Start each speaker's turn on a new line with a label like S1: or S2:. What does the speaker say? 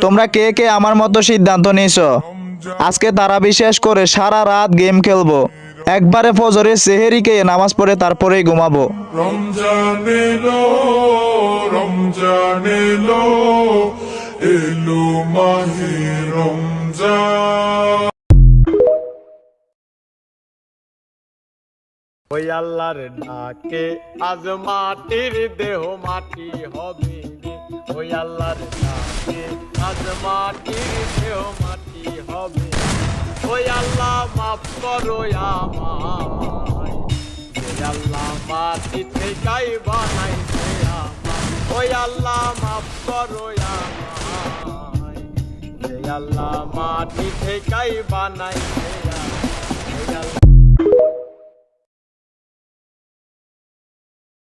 S1: তোমরা কে কে আমার মতো সিদ্ধান্ত নিয়েছো? আজকে তারা বিশেষ করে সারা রাত গেম খেলবো, একবারে ফজরে সেহেরি খেয়ে নামাজ পড়ে তারপরেই ঘুমাবো।
S2: রমজান এলো, রমজান এলো, এলো মাহে রমজান।
S3: ওই আল্লাহর ডাকে আজ মাটির দেহ মাটি হবে রে। ওই আল্লাহর ডাকে আজ মাটির দেহ মাটি হবে। ওই আল্লাহ মাফ করো আমায়, ওই আল্লাহ মাটি থেকেই বানাইছে আমায়। ওই আল্লাহ মাফ করো আমায়, ওই আল্লাহ মাটি থেকেই বানাইছে আমায়।